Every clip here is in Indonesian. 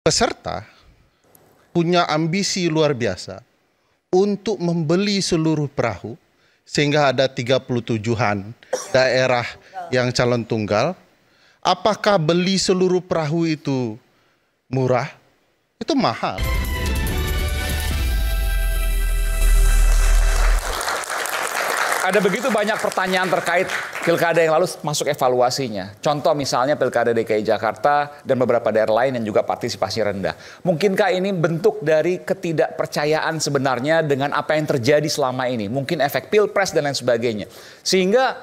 Peserta punya ambisi luar biasa untuk membeli seluruh perahu sehingga ada 37-an daerah yang calon tunggal. Apakah beli seluruh perahu itu murah? Itu mahal. Ada begitu banyak pertanyaan terkait pilkada yang lalu masuk evaluasinya. Contoh misalnya pilkada DKI Jakarta dan beberapa daerah lain yang juga partisipasi rendah. Mungkinkah ini bentuk dari ketidakpercayaan sebenarnya dengan apa yang terjadi selama ini? Mungkin efek pilpres dan lain sebagainya. Sehingga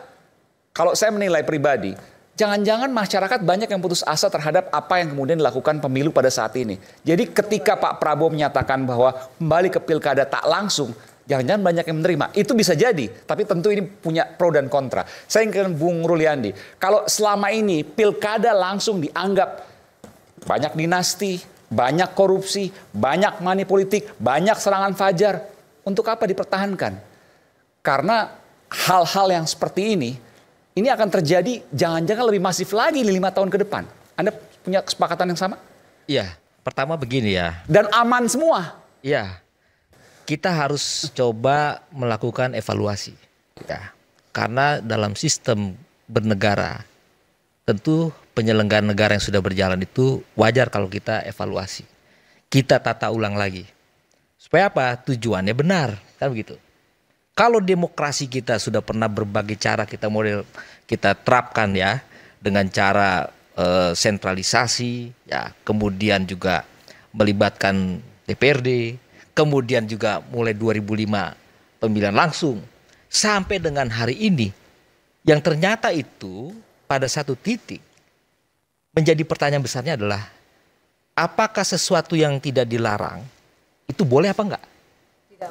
kalau saya menilai pribadi, jangan-jangan masyarakat banyak yang putus asa terhadap apa yang kemudian dilakukan pemilu pada saat ini. Jadi ketika Pak Prabowo menyatakan bahwa kembali ke pilkada tak langsung, jangan-jangan banyak yang menerima. Itu bisa jadi, tapi tentu ini punya pro dan kontra. Saya ingin ke Bung Ruliandi. Kalau selama ini pilkada langsung dianggap banyak dinasti, banyak korupsi, banyak money politik, banyak serangan fajar, untuk apa dipertahankan? Karena hal-hal yang seperti ini akan terjadi jangan-jangan lebih masif lagi di 5 tahun ke depan. Anda punya kesepakatan yang sama? Iya, pertama begini ya. Dan aman semua? Iya. Kita harus coba melakukan evaluasi, ya. Karena dalam sistem bernegara, tentu penyelenggara negara yang sudah berjalan itu wajar kalau kita evaluasi. Kita tata ulang lagi. Supaya apa? Tujuannya benar, kan begitu. Kalau demokrasi kita sudah pernah berbagai cara kita terapkan ya, dengan cara sentralisasi, ya, kemudian juga melibatkan DPRD. Kemudian juga mulai 2005 pemilihan langsung sampai dengan hari ini yang ternyata itu pada satu titik menjadi pertanyaan besarnya adalah apakah sesuatu yang tidak dilarang itu boleh apa enggak?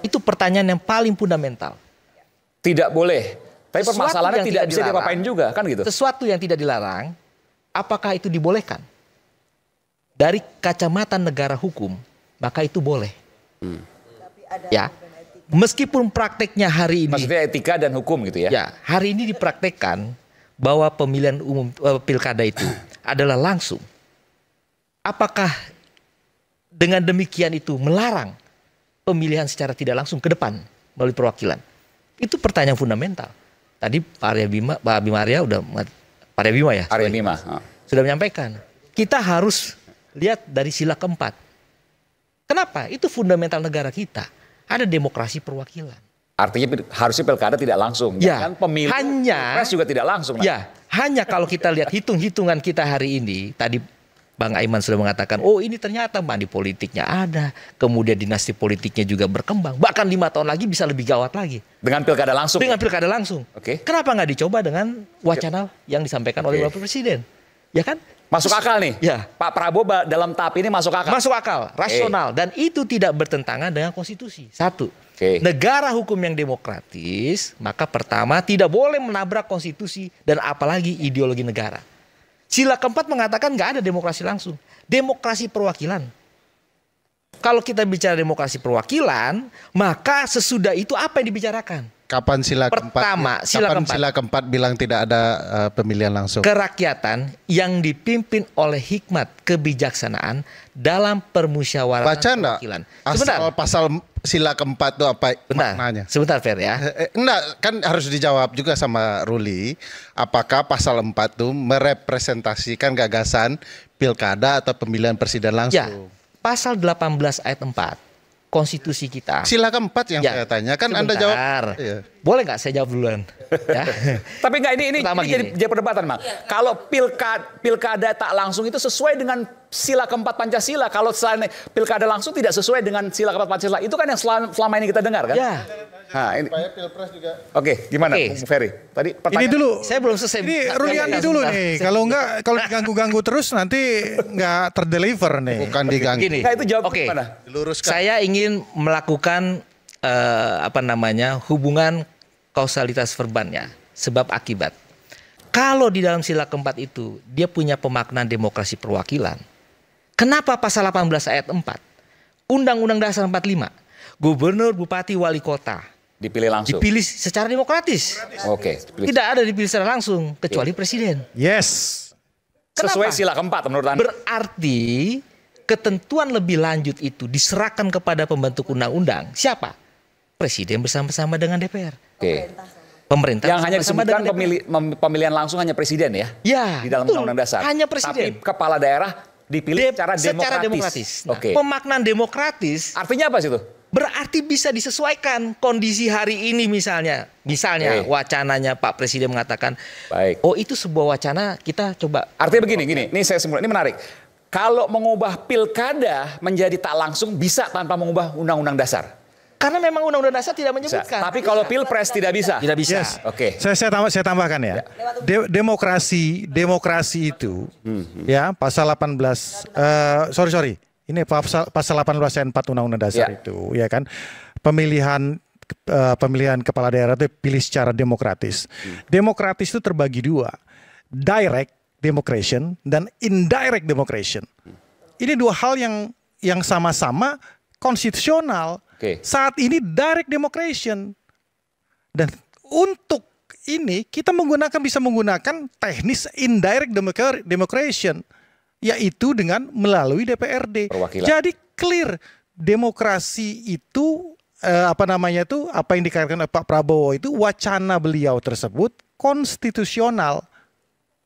Itu pertanyaan yang paling fundamental. Tidak boleh. Tapi permasalahannya tidak bisa diapa-apain juga kan gitu. Sesuatu yang tidak dilarang apakah itu dibolehkan? Dari kacamata negara hukum maka itu boleh. Ya, meskipun prakteknya hari ini, maksudnya etika dan hukum gitu ya? Ya, hari ini dipraktekkan bahwa pemilihan umum pilkada itu adalah langsung. Apakah dengan demikian itu melarang pemilihan secara tidak langsung ke depan melalui perwakilan? Itu pertanyaan fundamental. Tadi Pak Arya Bima sudah menyampaikan. Kita harus lihat dari sila keempat. Kenapa? Itu fundamental negara kita. Ada demokrasi perwakilan. Artinya harusnya pilkada tidak langsung. Ya, kan pemilu, pilpres juga tidak langsung. Ya, hanya kalau kita lihat hitung-hitungan kita hari ini, tadi Bang Aiman sudah mengatakan, oh ini ternyata money politiknya ada, kemudian dinasti politiknya juga berkembang, bahkan 5 tahun lagi bisa lebih gawat lagi. Dengan pilkada langsung? Dengan pilkada langsung. Oke. Kenapa nggak dicoba dengan wacana yang disampaikan oleh Bapak Presiden? Ya kan? Masuk akal nih? Ya. Pak Prabowo dalam tahap ini masuk akal? Masuk akal, rasional. Dan itu tidak bertentangan dengan konstitusi. Satu, negara hukum yang demokratis, maka pertama tidak boleh menabrak konstitusi dan apalagi ideologi negara. Sila keempat mengatakan nggak ada demokrasi langsung. Demokrasi perwakilan. Kalau kita bicara demokrasi perwakilan, maka sesudah itu apa yang dibicarakan? Kapan sila Pertama, keempat? Sila keempat bilang tidak ada pemilihan langsung? Kerakyatan yang dipimpin oleh hikmat kebijaksanaan dalam permusyawaratan perwakilan. Sebentar. Pasal sila keempat itu apa maknanya? Sebentar Fer ya. Enggak, kan harus dijawab juga sama Ruli. Apakah pasal 4 itu merepresentasikan gagasan pilkada atau pemilihan presiden langsung? Ya, pasal 18 ayat 4. Konstitusi kita. Sila keempat yang saya tanya kan. Sebentar. Anda jawab. Iya. Boleh nggak saya jawab duluan? Ya. Tapi nggak ini jadi perdebatan, Bang. Kalau pilkada tak langsung itu sesuai dengan sila keempat Pancasila. Kalau pilkada langsung tidak sesuai dengan sila keempat Pancasila. Itu kan yang selama ini kita dengar kan? Ya. Nah, ini. Pilpres juga. Oke, gimana Bung Ferry? Tadi ini dulu. Saya belum selesai. Ini Ruliandi dulu nih. Kalau diganggu-ganggu terus nanti nggak terdeliver nih. Bukan diganggu. Nah, itu jawab gimana? Diluruskan. Saya ingin melakukan hubungan kausalitas verban ya, sebab akibat. Kalau di dalam sila keempat itu dia punya pemaknaan demokrasi perwakilan. Kenapa pasal 18 ayat 4? Undang-Undang Dasar 45. Gubernur, bupati, wali kota dipilih langsung. Dipilih secara demokratis. Oke. Tidak ada dipilih secara langsung kecuali presiden. Yes. Sesuai sila keempat menurut Anda. Berarti ketentuan lebih lanjut itu diserahkan kepada pembentuk undang-undang, siapa? Presiden bersama-sama dengan DPR. Oke. Pemerintah Yang hanya bersama-sama disebutkan dengan DPR. pemilihan langsung hanya presiden ya? Ya, di dalam betul. undang-undang dasar. Hanya presiden. Tapi kepala daerah dipilih secara demokratis. Nah, Oke. pemaknaan demokratis Artinya apa sih itu? berarti bisa disesuaikan kondisi hari ini misalnya. Misalnya wacananya Pak Presiden mengatakan, Baik. oh itu sebuah wacana, kita coba. Artinya begini, ini saya ini menarik. Kalau mengubah pilkada menjadi tak langsung bisa tanpa mengubah undang-undang dasar. Karena memang undang-undang dasar tidak Bisa. menyebutkan. Tapi kalau pilpres tidak bisa. Tidak bisa. Yes. Oke. Saya tambahkan ya. Demokrasi itu ya pasal 18 sorry. Ini pasal 18 ayat 4 Undang-Undang Dasar Ya. itu ya kan. Pemilihan kepala daerah itu pilih secara demokratis. Demokratis itu terbagi dua. Direct democration dan indirect democration. Ini dua hal yang sama-sama konstitusional. Oke. Saat ini direct democration. Dan untuk ini kita bisa menggunakan teknis indirect democration, yaitu dengan melalui DPRD. Perwakilan. Jadi clear demokrasi itu apa yang dikatakan oleh Pak Prabowo itu wacana beliau tersebut konstitusional.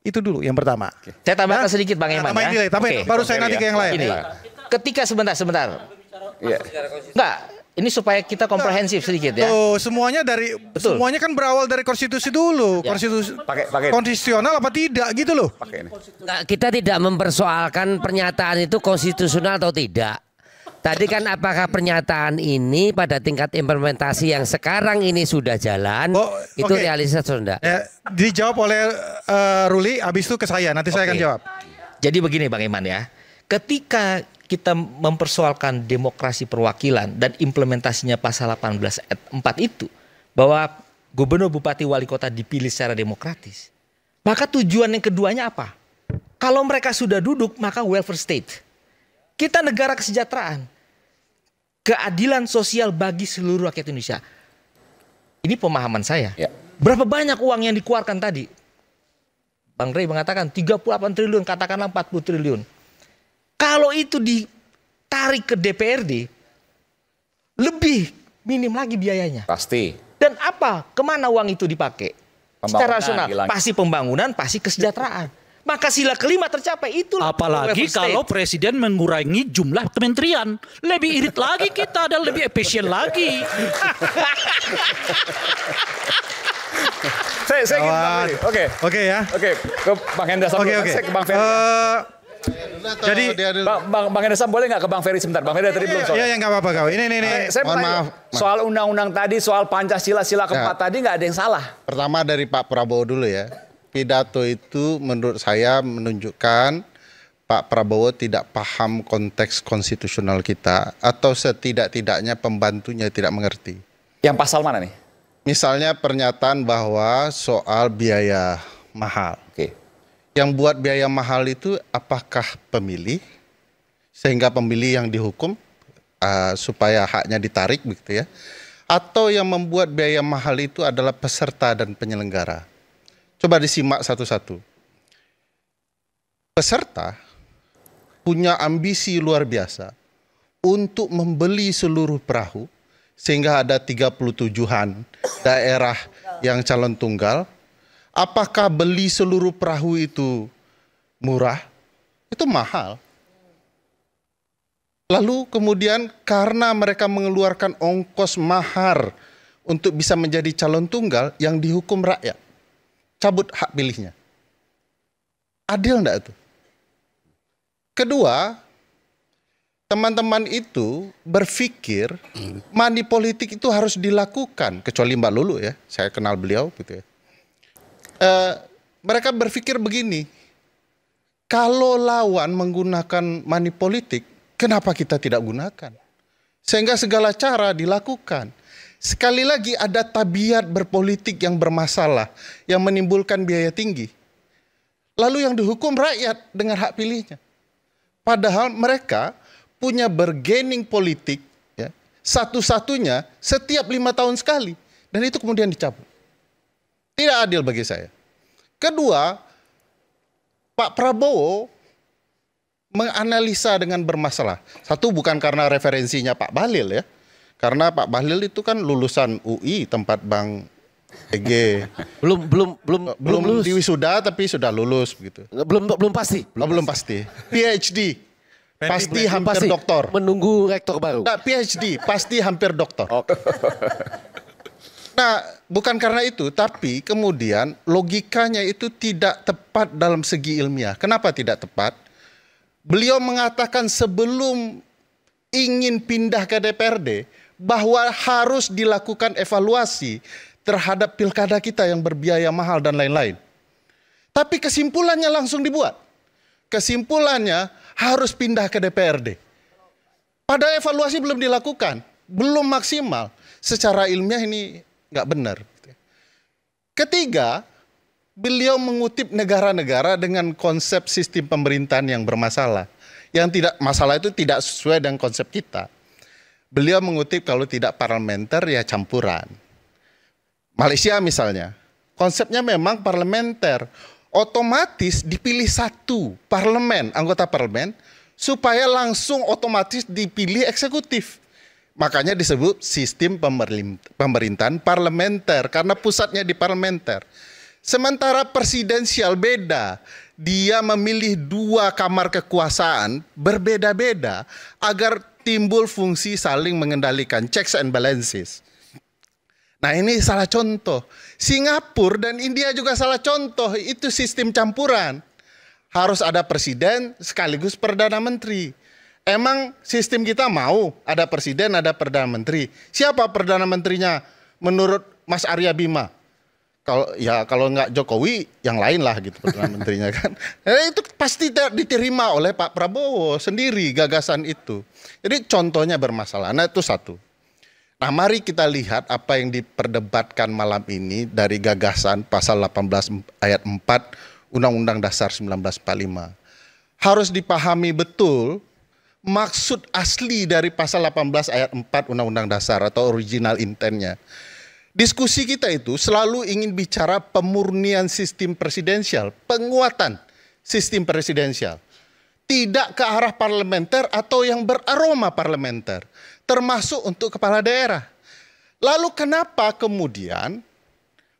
Itu dulu yang pertama. Saya tambahkan sedikit Bang Eman ya. Tapi baru saya nanti ke yang lain. Ini, ketika sebentar. Iya. Enggak, ini supaya kita komprehensif sedikit ya. Tuh, semuanya Betul. semuanya kan berawal dari konstitusi dulu. Ya. Konstitusi Pakai. konstitusional apa tidak gitu loh. Pakai ini. Nggak, kita tidak mempersoalkan pernyataan itu konstitusional atau tidak. Tadi kan apakah pernyataan ini pada tingkat implementasi yang sekarang ini sudah jalan, itu oke. realistis atau tidak? Dijawab oleh Ruli, habis itu ke saya. Nanti saya akan Oke. jawab. Jadi begini Bang Iman ya, ketika kita mempersoalkan demokrasi perwakilan dan implementasinya pasal 18 ayat 4 itu, bahwa gubernur, bupati, wali kota dipilih secara demokratis, maka tujuan yang keduanya apa? Kalau mereka sudah duduk, maka welfare state. Kita negara kesejahteraan, keadilan sosial bagi seluruh rakyat Indonesia. Ini pemahaman saya. Ya. Berapa banyak uang yang dikeluarkan tadi? Bang Rey mengatakan 38 triliun, katakanlah 40 triliun. Kalau itu ditarik ke DPRD, lebih minim lagi biayanya. Pasti. Dan apa? Kemana uang itu dipakai? Secara rasional, Hilang. pasti pembangunan, pasti kesejahteraan. Maka sila kelima tercapai, itulah Apalagi welfare kalau state. presiden mengurangi jumlah kementerian. Lebih irit lagi kita dan lebih efisien lagi. Saya ingin Bang Ferry. Oke. Oke ya. Oke, ke Bang Hendra Sam. Oke. Saya ke Bang Ferry. Jadi Bang Hendra Sam boleh nggak ke Bang Ferry sebentar? Bang Ferry tadi belum soal. ya nggak apa-apa kau. Ini. Saya Mohon mau maaf. soal undang-undang tadi, soal Pancasila sila keempat tadi nggak ada yang salah. Pertama dari Pak Prabowo dulu ya. Pidato itu menurut saya menunjukkan Pak Prabowo tidak paham konteks konstitusional kita atau setidak-tidaknya pembantunya tidak mengerti. Yang pasal mana nih? Misalnya pernyataan bahwa soal biaya mahal. Oke. Yang buat biaya mahal itu apakah pemilih sehingga pemilih yang dihukum supaya haknya ditarik begitu ya. Atau yang membuat biaya mahal itu adalah peserta dan penyelenggara. Coba disimak satu-satu. Peserta punya ambisi luar biasa untuk membeli seluruh perahu sehingga ada 37-an daerah yang calon tunggal. Apakah beli seluruh perahu itu murah? Itu mahal. Lalu kemudian karena mereka mengeluarkan ongkos mahar untuk bisa menjadi calon tunggal, yang dihukum rakyat. Cabut hak pilihnya. Adil enggak itu? Kedua, teman-teman itu berpikir money politik itu harus dilakukan, kecuali Mbak Lulu ya, saya kenal beliau gitu ya. Mereka berpikir begini, kalau lawan menggunakan money politik, kenapa kita tidak gunakan? Sehingga segala cara dilakukan. Sekali lagi ada tabiat berpolitik yang bermasalah, yang menimbulkan biaya tinggi. Lalu yang dihukum rakyat dengan hak pilihnya. Padahal mereka punya bargaining politik ya, satu-satunya setiap 5 tahun sekali. Dan itu kemudian dicabut. Tidak adil bagi saya. Kedua, Pak Prabowo menganalisa dengan bermasalah. Satu, bukan karena referensinya Pak Bahlil ya. Karena Pak Bahlil itu kan lulusan UI tempat Bang EG. Belum Belum lulus. di wisuda tapi sudah lulus begitu. Belum pasti. Belum pasti. PhD. Pasti Belum hampir pasti. doktor. Menunggu rektor baru. Nah, PhD pasti hampir doktor. Oke. Nah, bukan karena itu, tapi kemudian logikanya itu tidak tepat dalam segi ilmiah. Kenapa tidak tepat? Beliau mengatakan sebelum ingin pindah ke DPRD, bahwa harus dilakukan evaluasi terhadap pilkada kita yang berbiaya mahal dan lain-lain. Tapi kesimpulannya langsung dibuat. Kesimpulannya harus pindah ke DPRD. Padahal evaluasi belum dilakukan, belum maksimal. Secara ilmiah ini nggak benar. Ketiga, beliau mengutip negara-negara dengan konsep sistem pemerintahan yang bermasalah. Yang tidak masalah itu tidak sesuai dengan konsep kita. Beliau mengutip kalau tidak parlementer ya campuran. Malaysia misalnya, konsepnya memang parlementer. Otomatis dipilih satu parlemen, anggota parlemen, supaya langsung otomatis dipilih eksekutif. Makanya disebut sistem pemerintahan parlementer, karena pusatnya di parlementer. Sementara presidensial beda, dia memilih 2 kamar kekuasaan berbeda-beda agar timbul fungsi saling mengendalikan, checks and balances. Nah ini salah contoh. Singapura dan India juga salah contoh, itu sistem campuran. Harus ada presiden sekaligus perdana menteri. Emang sistem kita mau ada presiden, ada perdana menteri. Siapa perdana menterinya menurut Mas Arya Bima? Kalau nggak Jokowi, yang lain lah gitu perdana menterinya kan. Itu pasti tidak diterima oleh Pak Prabowo sendiri gagasan itu. Jadi contohnya bermasalah. Nah itu satu. Nah mari kita lihat apa yang diperdebatkan malam ini dari gagasan pasal 18 ayat 4 Undang-Undang Dasar 1945. Harus dipahami betul maksud asli dari pasal 18 ayat 4 Undang-Undang Dasar atau original intentnya. Diskusi kita itu selalu ingin bicara pemurnian sistem presidensial, penguatan sistem presidensial. Tidak ke arah parlementer atau yang beraroma parlementer, termasuk untuk kepala daerah. Lalu kenapa kemudian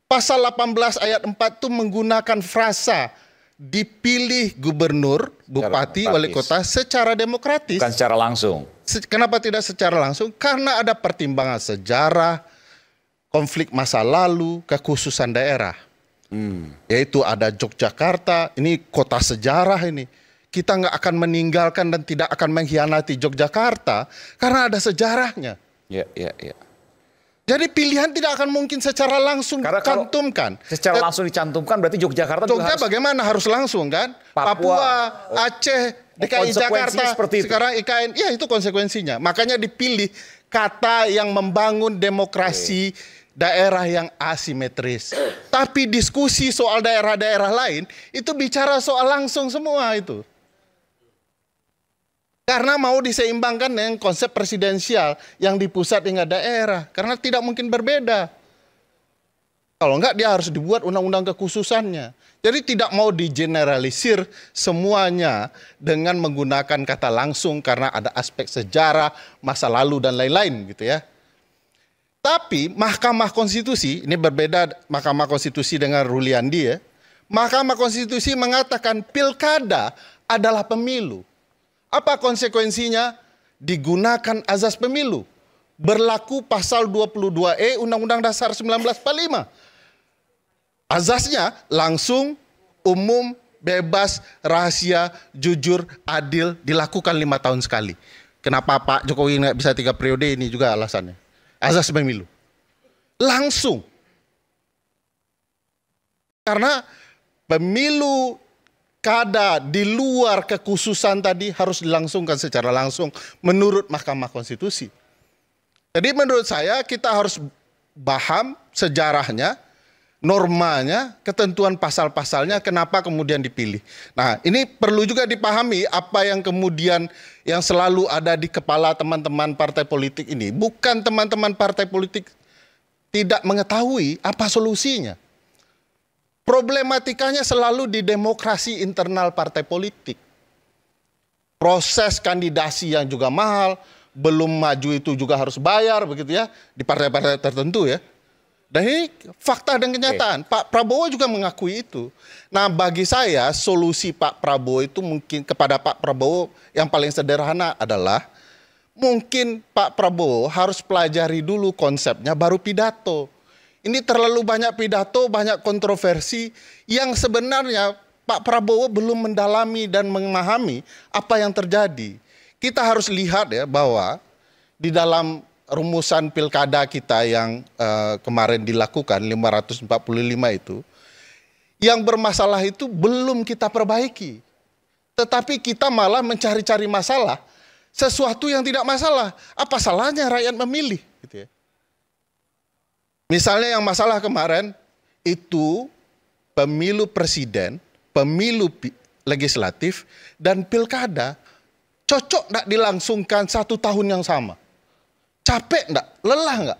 pasal 18 ayat 4 itu menggunakan frasa dipilih gubernur, bupati, wali kota secara demokratis? Bukan secara langsung. Kenapa tidak secara langsung? Karena ada pertimbangan sejarah, konflik masa lalu, kekhususan daerah. Yaitu ada Yogyakarta, ini kota sejarah ini. Kita nggak akan meninggalkan dan tidak akan mengkhianati Yogyakarta karena ada sejarahnya. Ya. Jadi pilihan tidak akan mungkin secara langsung dicantumkan. Secara langsung dicantumkan berarti Yogyakarta juga Jogja harus, bagaimana harus langsung kan? Papua, Aceh, DKI Jakarta, sekarang IKN, ya itu konsekuensinya. Makanya dipilih kata yang membangun demokrasi daerah yang asimetris. Tapi diskusi soal daerah-daerah lain itu bicara soal langsung semua itu. Karena mau diseimbangkan dengan konsep presidensial yang di pusat hingga daerah. Karena tidak mungkin berbeda. Kalau enggak dia harus dibuat undang-undang kekhususannya. Jadi tidak mau digeneralisir semuanya dengan menggunakan kata langsung karena ada aspek sejarah, masa lalu dan lain-lain gitu ya. Tapi Mahkamah Konstitusi, ini berbeda Mahkamah Konstitusi dengan Ruliandi ya. Mahkamah Konstitusi mengatakan pilkada adalah pemilu. Apa konsekuensinya? Digunakan azas pemilu. Berlaku pasal 22E Undang-Undang Dasar 1945. Azasnya langsung, umum, bebas, rahasia, jujur, adil, dilakukan 5 tahun sekali. Kenapa Pak Jokowi nggak bisa 3 periode, ini juga alasannya. Azas pemilu. Langsung. Karena pemilu kada di luar kekhususan tadi harus dilangsungkan secara langsung menurut Mahkamah Konstitusi. Jadi menurut saya kita harus paham sejarahnya, normanya, ketentuan pasal-pasalnya, kenapa kemudian dipilih. Nah ini perlu juga dipahami apa yang kemudian yang selalu ada di kepala teman-teman partai politik ini. Bukan teman-teman partai politik tidak mengetahui apa solusinya. Problematikanya selalu di demokrasi internal partai politik. proses kandidasi yang juga mahal, belum maju itu juga harus bayar begitu ya di partai-partai tertentu ya. Dan ini fakta dan kenyataan. Pak Prabowo juga mengakui itu. Nah, bagi saya solusi Pak Prabowo itu mungkin kepada Pak Prabowo yang paling sederhana adalah mungkin Pak Prabowo harus pelajari dulu konsepnya baru pidato. Ini terlalu banyak pidato, banyak kontroversi yang sebenarnya Pak Prabowo belum mendalami dan memahami apa yang terjadi. Kita harus lihat ya bahwa di dalam rumusan pilkada kita yang kemarin dilakukan 545 itu, yang bermasalah itu belum kita perbaiki. Tetapi kita malah mencari-cari masalah, sesuatu yang tidak masalah. Apa salahnya rakyat memilih? Gitu ya. Misalnya yang masalah kemarin itu pemilu presiden, pemilu legislatif, dan pilkada cocok nggak dilangsungkan 1 tahun yang sama? Capek enggak? Lelah enggak?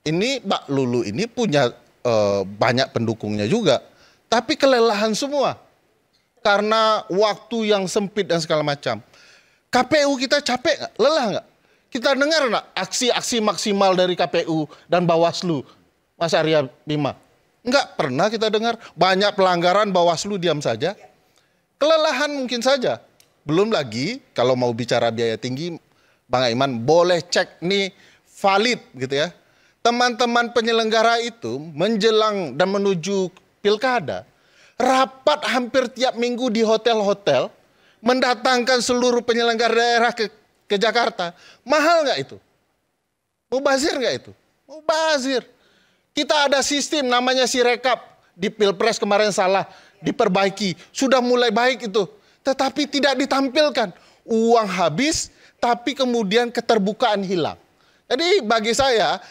Ini Mbak Lulu ini punya banyak pendukungnya juga. Tapi kelelahan semua. Karena waktu yang sempit dan segala macam. KPU kita capek enggak? Lelah enggak? Kita dengar enggak aksi-aksi maksimal dari KPU dan Bawaslu, Mas Arya Bima? Enggak pernah kita dengar. Banyak pelanggaran, Bawaslu diam saja. Kelelahan mungkin saja. Belum lagi kalau mau bicara biaya tinggi, Bang Aiman boleh cek nih valid gitu ya. Teman-teman penyelenggara itu menjelang dan menuju pilkada, rapat hampir tiap minggu di hotel-hotel, mendatangkan seluruh penyelenggara daerah ke Jakarta. Mahal nggak itu? Mubazir nggak itu? Mubazir. Kita ada sistem namanya Sirekap di Pilpres kemarin salah, diperbaiki. Sudah mulai baik itu. Tetapi tidak ditampilkan. Uang habis, tapi kemudian keterbukaan hilang. Jadi bagi saya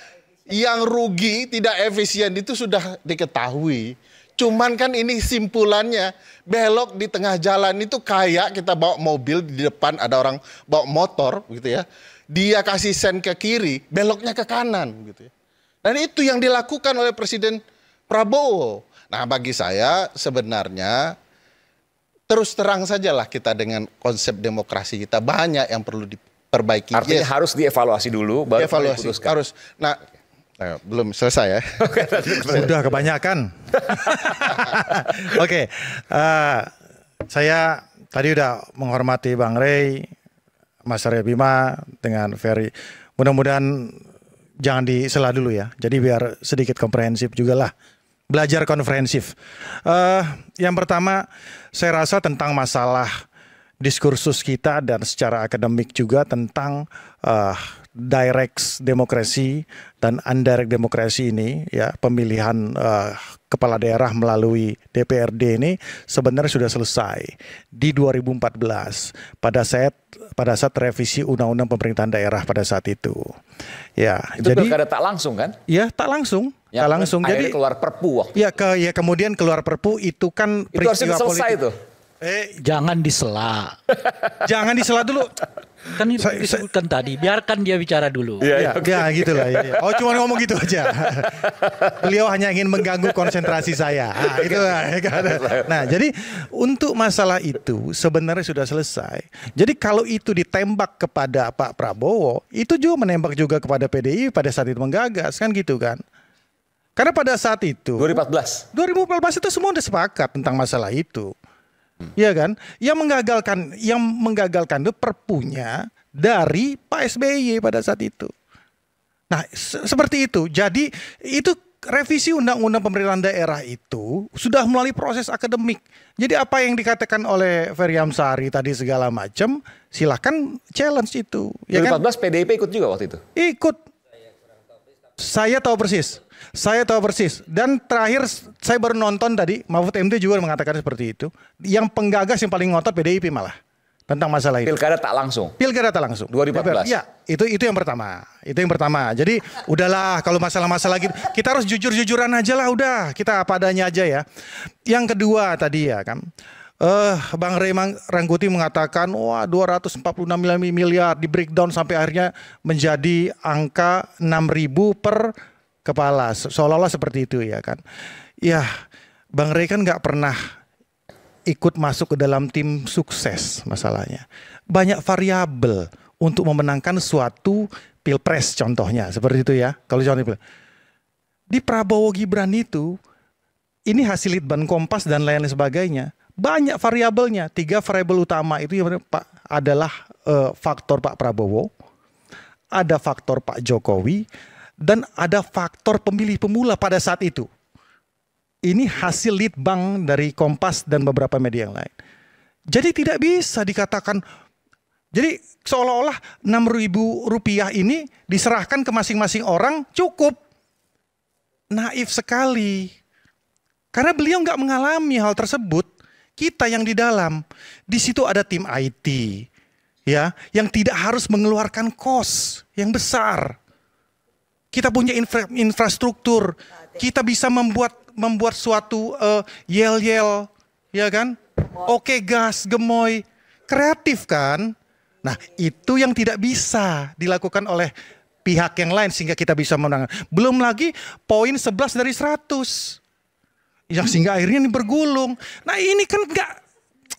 yang rugi tidak efisien itu sudah diketahui. Cuman kan ini simpulannya belok di tengah jalan itu kayak kita bawa mobil di depan ada orang bawa motor gitu ya. Dia kasih sen ke kiri, beloknya ke kanan gitu ya. Dan itu yang dilakukan oleh Presiden Prabowo. Nah, bagi saya sebenarnya terus terang sajalah kita dengan konsep demokrasi kita banyak yang perlu diperbaiki. Artinya harus dievaluasi dulu baru dievaluasi. diputuskan. Harus. Nah, belum selesai ya. Sudah kebanyakan. Oke, saya tadi udah menghormati Bang Rey, Mas Arya Bima dengan Ferry. Mudah-mudahan jangan disela dulu ya. Jadi biar sedikit komprehensif juga lah. Belajar konferensif. Yang pertama, saya rasa tentang masalah diskursus kita dan secara akademik juga tentang direct demokrasi dan indirect demokrasi ini, ya pemilihan kepala daerah melalui DPRD ini sebenarnya sudah selesai di 2014 pada saat revisi undang-undang pemerintahan daerah pada saat itu. Ya, itu jadi pilkada tak langsung kan? Ya, tak langsung. Yang tak langsung. Jadi keluar Perpu waktu. Ya, kemudian keluar Perpu itu kan Itu peristiwa harus selesai politik. tuh. Jangan disela. Jangan disela dulu. Kan itu disebutkan tadi, biarkan dia bicara dulu. Ya, gitu lah. Ya. Oh, cuma ngomong gitu aja. Beliau hanya ingin mengganggu konsentrasi saya. Nah, itu lah. Nah, jadi untuk masalah itu sebenarnya sudah selesai. Jadi kalau itu ditembak kepada Pak Prabowo, itu juga menembak juga kepada PDI pada saat itu menggagas, kan gitu kan. Karena pada saat itu 2014 itu semua udah sepakat tentang masalah itu. Iya kan? Yang menggagalkan itu perpunya dari Pak SBY pada saat itu. Nah, seperti itu. Jadi itu revisi undang-undang pemerintahan daerah itu sudah melalui proses akademik. Jadi apa yang dikatakan oleh Ferry Amsari tadi segala macam, silakan challenge itu. Ya 2014 kan? PDIP ikut juga waktu itu? Ikut. Saya tahu persis. Dan terakhir saya baru nonton tadi, Mahfud MD juga mengatakan seperti itu. Yang penggagas yang paling ngotot PDIP malah tentang masalah itu. Pilkada tak langsung. 2014. Ya, itu yang pertama. Jadi udahlah kalau masalah-masalah gitu, kita harus jujur-jujuran aja lah, udah. Kita apa adanya aja ya. Yang kedua tadi ya kan. Bang Rey Rangkuti mengatakan wah 246 miliar di breakdown sampai akhirnya menjadi angka 6.000 per kepala, seolah-olah seperti itu ya kan. Ya, Bang Rey kan nggak pernah ikut masuk ke dalam tim sukses masalahnya. Banyak variabel untuk memenangkan suatu pilpres contohnya. Seperti itu ya. Kalau contohnya di Prabowo Gibran itu, ini hasil Litbang Kompas dan lain sebagainya. Banyak variabelnya. 3 variabel utama itu yang adalah faktor Pak Prabowo, ada faktor Pak Jokowi, dan ada faktor pemilih pemula pada saat itu. Ini hasil Litbang dari Kompas dan beberapa media yang lain. Jadi tidak bisa dikatakan, jadi seolah-olah Rp6.000 ini diserahkan ke masing-masing orang cukup. Naif sekali. Karena beliau nggak mengalami hal tersebut. Kita yang di dalam, di situ ada tim IT, ya, yang tidak harus mengeluarkan kos yang besar. Kita punya infrastruktur, kita bisa membuat suatu yel-yel, ya kan? Oke gas, gemoy, kreatif kan? Nah itu yang tidak bisa dilakukan oleh pihak yang lain sehingga kita bisa menang. Belum lagi poin 11 dari 100. Yang sehingga akhirnya ini bergulung. Nah ini kan enggak,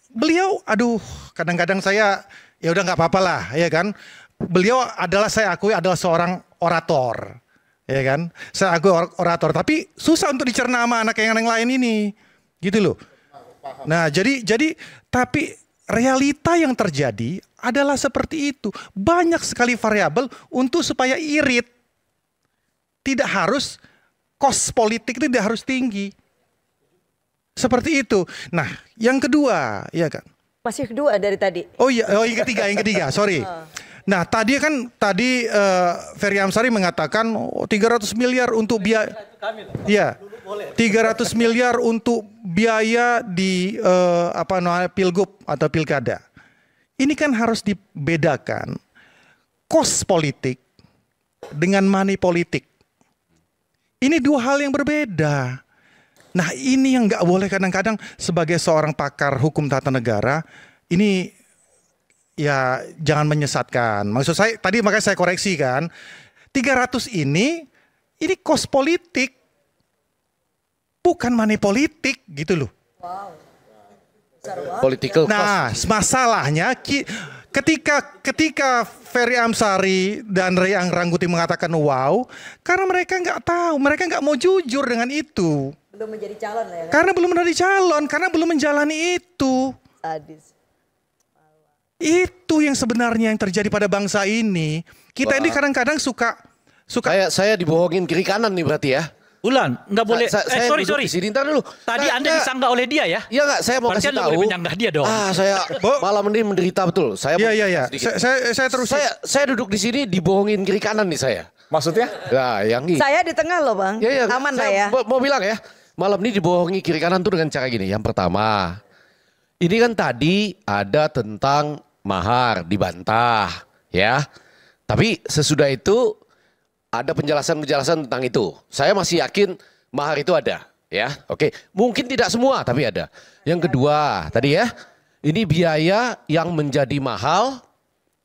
beliau aduh kadang-kadang saya ya udah nggak apa-apa lah ya kan. Beliau adalah, saya akui adalah seorang orator. Ya kan? Saya akui orator, tapi susah untuk dicerna sama anak yang lain ini. Gitu loh. Nah, jadi tapi realita yang terjadi adalah seperti itu. Banyak sekali variabel untuk supaya irit. Tidak harus kos politik itu tidak harus tinggi. Seperti itu. Nah, yang kedua, ya kan? Masih kedua dari tadi. Oh iya, yang ketiga, sorry. Nah, tadi Ferry Amsari mengatakan 300 miliar untuk biaya. Ya. 300 miliar untuk biaya di pilgub atau pilkada. Ini kan harus dibedakan kos politik dengan money politik. Ini 2 hal yang berbeda. Nah ini yang nggak boleh kadang-kadang sebagai seorang pakar hukum tata negara, ini ya jangan menyesatkan. Maksud saya, tadi makanya saya koreksi kan, 300 ini kos politik, bukan money politik gitu loh. Wow. Political cost. Nah masalahnya ketika Ferry Amsari dan Ray Rangkuti mengatakan wow, karena mereka nggak tahu, mereka nggak mau jujur dengan itu. Belum menjadi calon ya kan? Karena belum menjadi calon, karena belum menjalani itu. Sadis. Itu yang sebenarnya yang terjadi pada bangsa ini. Kita ini kadang-kadang suka. Saya dibohongin kiri kanan nih berarti ya. Ulan, nggak boleh. Sorry. Di sini, ntar dulu. Tadi Anda disanggah oleh dia ya? Iya nggak, saya mau Berarti kasih Anda tahu. boleh menyanggah dia dong. Saya malam ini menderita betul. Iya. Saya terus. Saya duduk di sini dibohongin kiri kanan nih saya. Maksudnya? Nah, yang ini. Saya di tengah loh bang. Ya, aman lah ya. Mau bilang ya, malam ini dibohongi kiri kanan tuh dengan cara gini. Yang pertama, ini kan tadi ada tentang mahar dibantah, ya. Tapi sesudah itu ada penjelasan tentang itu. Saya masih yakin mahar itu ada, ya. Oke, mungkin tidak semua, tapi ada. Yang kedua, tadi ya, ini biaya yang menjadi mahal,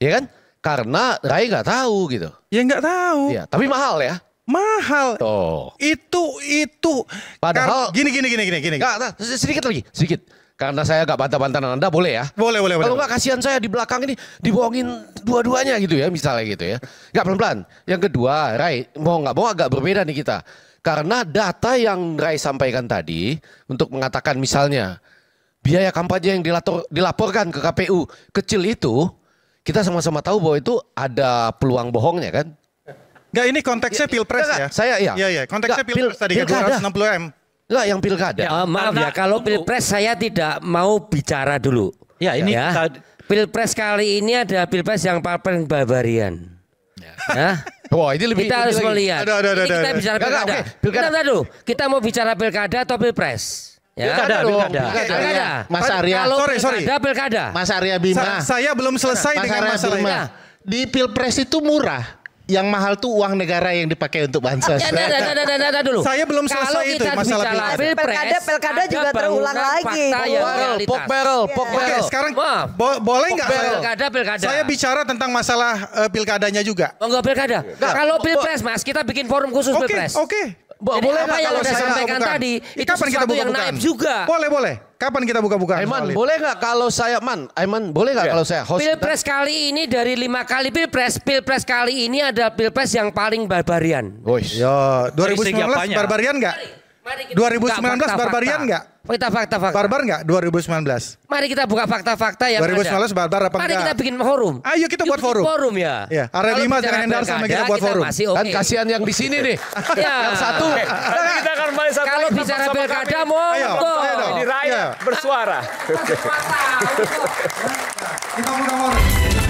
ya kan? Karena Rai nggak tahu gitu. Ya nggak tahu. Ya, tapi mahal ya. Mahal. Oh. Itu. Padahal gini. Nggak, sedikit lagi, sedikit. Karena saya nggak bantah-bantahan Anda, boleh ya? Boleh. Kalau nggak kasihan saya di belakang ini dibohongin dua-duanya gitu ya, misalnya gitu ya. Nggak, pelan-pelan. Yang kedua, Rai, mau nggak mau agak berbeda nih kita. Karena data yang Rai sampaikan tadi untuk mengatakan misalnya biaya kampanye yang dilaporkan ke KPU kecil itu, kita sama-sama tahu bahwa itu ada peluang bohongnya kan? Nggak, ini konteksnya pilpres ya? Iya, konteksnya pilpres tadi kan 260 M. Enggak, yang pilkada. Ya, Maaf ya, kalau pilpres saya tidak mau bicara dulu. Ya ini Pilpres kali ini ada pilpres yang paling barbarian. Ya. Wah, ini lebih kita harus melihat. Ada. Kita bicara pilkada. Oke, pilkada. Bentar dulu. Kita mau bicara pilkada atau pilpres? Ya. Pilkada. Mas Arya. Kalau Sorry. pilkada. Mas Arya Bima. Saya belum selesai Mas dengan Arya masalah Bima. ini. Di pilpres itu murah. Yang mahal tuh uang negara yang dipakai untuk bansos. Ya, dulu. Saya belum selesai itu masalah Pilkada juga terulang lagi. Pork barrel. Oke, sekarang boleh nggak Pilkada. saya bicara tentang masalah pilkadanya juga? Enggak pilkada. Kalau pilpres Mas, kita bikin forum khusus pilpres. Oke. Jadi Boleh apa yang kalau Anda saya sampaikan bukan. tadi itu Kapan kita sesuatu yang buka-bukaan? naif juga. Boleh. Kapan kita buka-bukaan? Aiman, boleh nggak kalau saya boleh nggak kalau saya host? Pilpres kali ini dari 5 kali pilpres kali ini ada pilpres yang paling barbarian. Yo, 2019 barbarian nggak? 2019 barbarian nggak? Fakta. Barbar nggak 2019? Mari kita buka fakta-fakta yang 2019 ada. barbar apa Mari enggak? kita bikin forum. Ayo kita buat forum. Forum ya. Ya, Arya Bima dengan Endar sama kita buat forum. Kan kasihan yang di sini nih. Ya. Yang satu. Nanti kita akan kembali satu Kalau lagi bicara bersama pilkada kami. monggo. Di Raya bersuara. Kita buka forum.